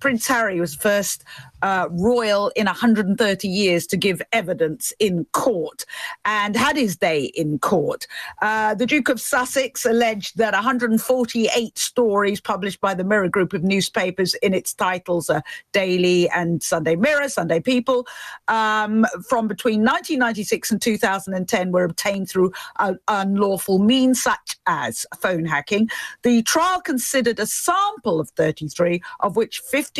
Prince Harry was first royal in 130 years to give evidence in court and had his day in court. The Duke of Sussex alleged that 148 stories published by the Mirror Group of newspapers in its titles Daily and Sunday Mirror, Sunday People, from between 1996 and 2010 were obtained through unlawful means such as phone hacking. The trial considered a sample of 33, of which 15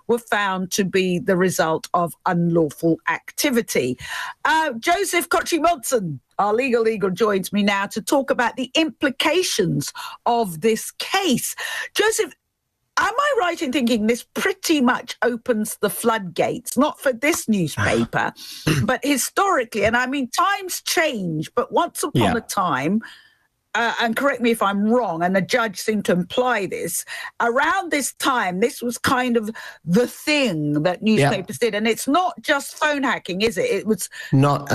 were found to be the result of unlawful activity. Joseph Kotrie-Monson, our legal eagle, joins me now to talk about the implications of this case. Joseph, am I right in thinking this pretty much opens the floodgates, not for this newspaper, but historically? And I mean, times change, but once upon a time, and correct me if I'm wrong, and the judge seemed to imply this, around this time, this was kind of the thing that newspapers did. And it's not just phone hacking, is it? It was not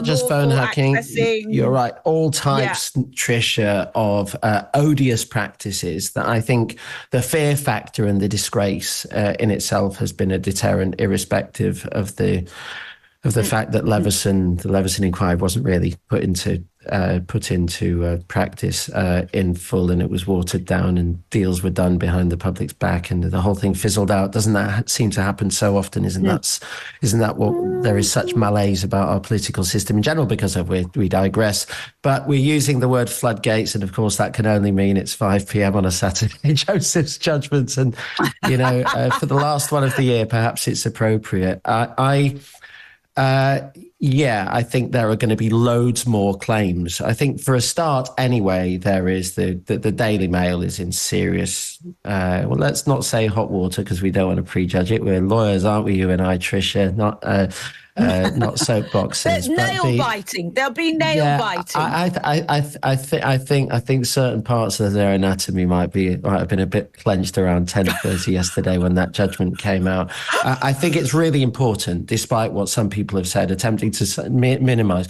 just phone hacking. Accessing. You're right. All types, Trisha, of odious practices that I think the fear factor and the disgrace in itself has been a deterrent, irrespective of the fact that the Leveson inquiry wasn't really put into practice in full, and it was watered down and deals were done behind the public's back and the whole thing fizzled out. Doesn't that seem to happen so often? Isn't that what there is such malaise about our political system in general because of we digress. But we're using the word floodgates, and of course that can only mean it's 5 p.m. on a Saturday, Joseph's Judgements, and for the last one of the year perhaps it's appropriate. I think there are going to be loads more claims. I think for a start, anyway, there is the Daily Mail is in serious, let's not say hot water because we don't want to prejudge it. We're lawyers, aren't we, you and I, Trisha? Not soapboxes. There's nail biting. There'll be nail biting. I think certain parts of their anatomy might have been a bit clenched around 10:30 yesterday when that judgment came out. I think it's really important, despite what some people have said, attempting to minimise.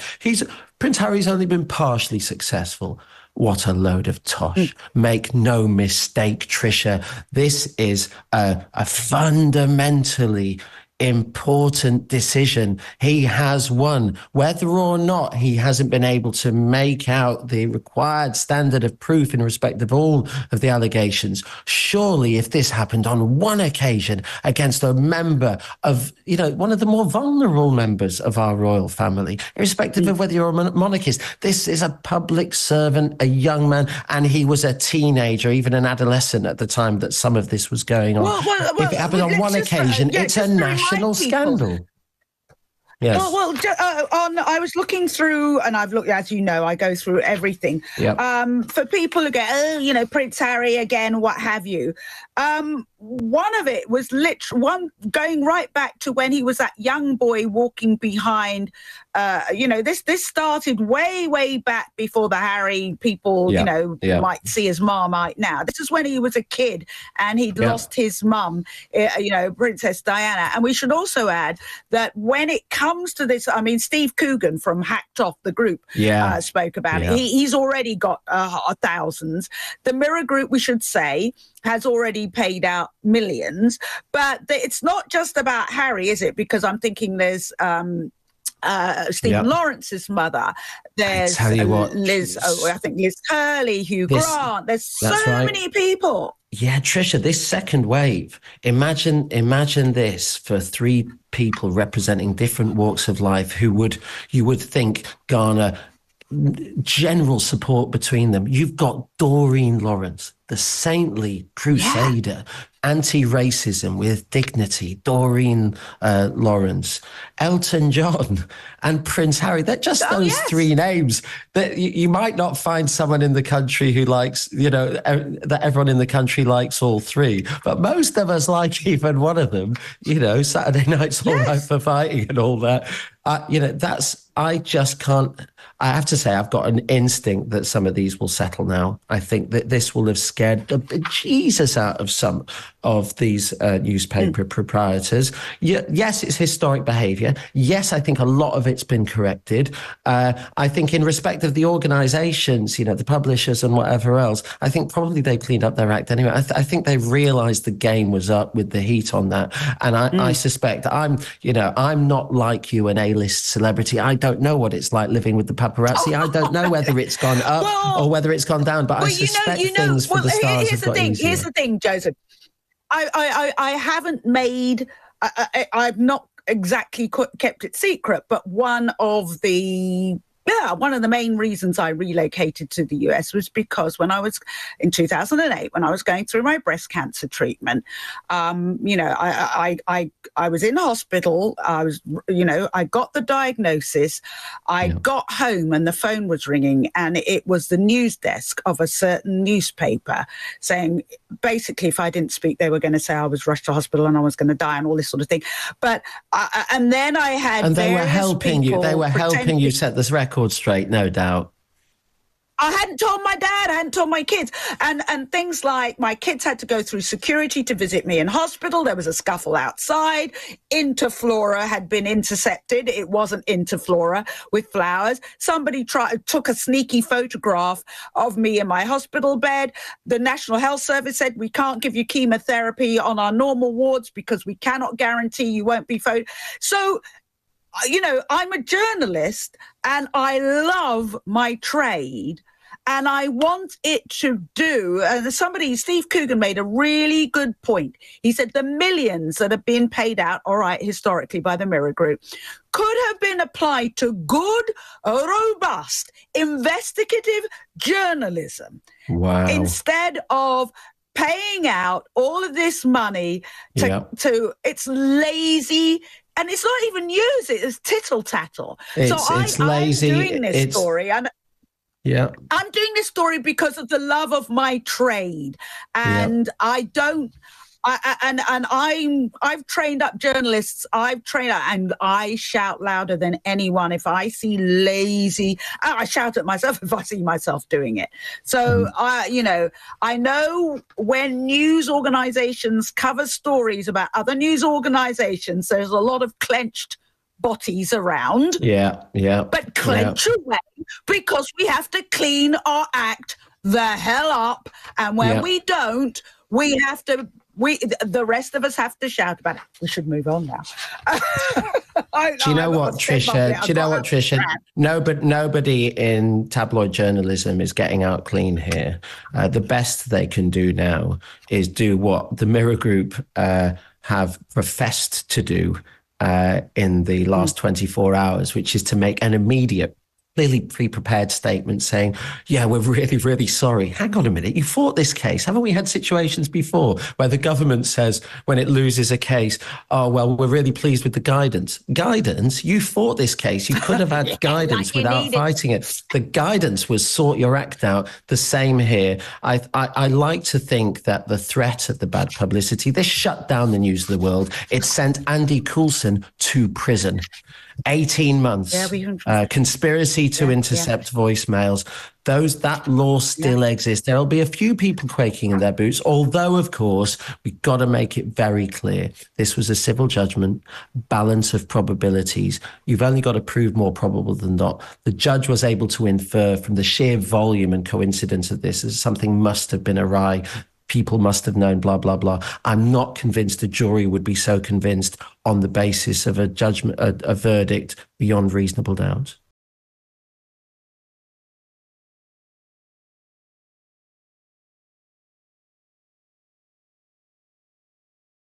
Prince Harry's only been partially successful. What a load of tosh. Make no mistake, Trisha. This is a fundamentally important decision. He has won, whether or not he hasn't been able to make out the required standard of proof in respect of all of the allegations. Surely, if this happened on one occasion against a member of, one of the more vulnerable members of our royal family, irrespective of whether you're a monarchist, this is a public servant, a young man, and he was a teenager, even an adolescent at the time that some of this was going on. If it happened on one occasion, it's a national scandal. Yes. I was looking through, and I've looked, as you know, I go through everything. Yep. For people who go, Prince Harry again, what have you. One of it was going right back to when he was that young boy walking behind. This started way back before the Harry people, might see his Marmite now. This is when he was a kid and he'd lost his mum, Princess Diana. And we should also add that when it comes to this, I mean, Steve Coogan from Hacked Off, the group, spoke about it. He's already got thousands. The Mirror Group, we should say, has already paid out millions. But it's not just about Harry, is it? Because I'm thinking there's Stephen Lawrence's mother. There's Liz, I think Liz Hurley, Hugh Grant. There's so many people. Yeah, Trisha, this second wave, imagine this for three people representing different walks of life who you would think garner general support between them. You've got Doreen Lawrence, the saintly crusader, anti-racism with dignity, Doreen Lawrence, Elton John and Prince Harry. They're just those three names that you might not find someone in the country who likes, that everyone in the country likes all three, but most of us like even one of them, Saturday Night's All Right for Fighting and all that. I just can't I have to say, I've got an instinct that some of these will settle now. I think that this will have scared the Jesus out of some of these newspaper proprietors. Yes, it's historic behaviour. Yes, I think a lot of it's been corrected. I think in respect of the organisations, the publishers and whatever else, I think probably they cleaned up their act anyway. I think they realised the game was up with the heat on that. And I suspect I'm not like you, an A-list celebrity. I don't know what it's like living with the paparazzi. I don't know whether it's gone up or whether it's gone down, but I suspect things for the stars have got easier. Here's the thing, Joseph. I haven't made, I've not exactly kept it secret, but one of the main reasons I relocated to the US was because when I was in 2008, when I was going through my breast cancer treatment, I was in hospital. I got the diagnosis. I got home and the phone was ringing, and it was the news desk of a certain newspaper saying, basically, if I didn't speak, they were going to say I was rushed to hospital and I was going to die and all this sort of thing. But and then I had, and they were helping you. They were helping you set this record straight, no doubt. I hadn't told my dad, I hadn't told my kids. And things like my kids had to go through security to visit me in hospital. There was a scuffle outside. Interflora had been intercepted. It wasn't Interflora with flowers. Somebody took a sneaky photograph of me in my hospital bed. The National Health Service said, we can't give you chemotherapy on our normal wards because we cannot guarantee you won't be So, I'm a journalist and I love my trade and I want it to do. And Steve Coogan made a really good point. He said the millions that have been paid out, all right, historically by the Mirror Group, could have been applied to good, robust, investigative journalism. Wow. Instead of paying out all of this money to it's lazy. And it's not even news, it's tittle-tattle. It's lazy. I'm doing this story. I'm doing this story because of the love of my trade. And I've trained up journalists. And I shout louder than anyone if I see lazy. I shout at myself if I see myself doing it. So I know when news organizations cover stories about other news organizations, there's a lot of clenched botties around. But clench away, because we have to clean our act the hell up. And when we don't, we have to. The rest of us have to shout about it. We should move on now. Do you know what, Trisha? Nobody in tabloid journalism is getting out clean here. The best they can do now is do what the Mirror Group have professed to do in the last 24 hours, which is to make an immediate, clearly pre-prepared statement saying, we're really, really sorry. Hang on a minute. You fought this case. Haven't we had situations before where the government says when it loses a case, oh, well, we're really pleased with the guidance. Guidance? You fought this case. You could have had guidance without fighting it. The guidance was sort your act out. The same here. I like to think that the threat of the bad publicity, this shut down the news of the world. It sent Andy Coulson to prison. 18 months, conspiracy to intercept voicemails. That law still exists. There'll be a few people quaking in their boots, although, of course, we've got to make it very clear. This was a civil judgment, balance of probabilities. You've only got to prove more probable than not. The judge was able to infer from the sheer volume and coincidence of this as something must have been awry. People must have known, blah, blah, blah. I'm not convinced a jury would be so convinced on the basis of a judgment, a verdict beyond reasonable doubt.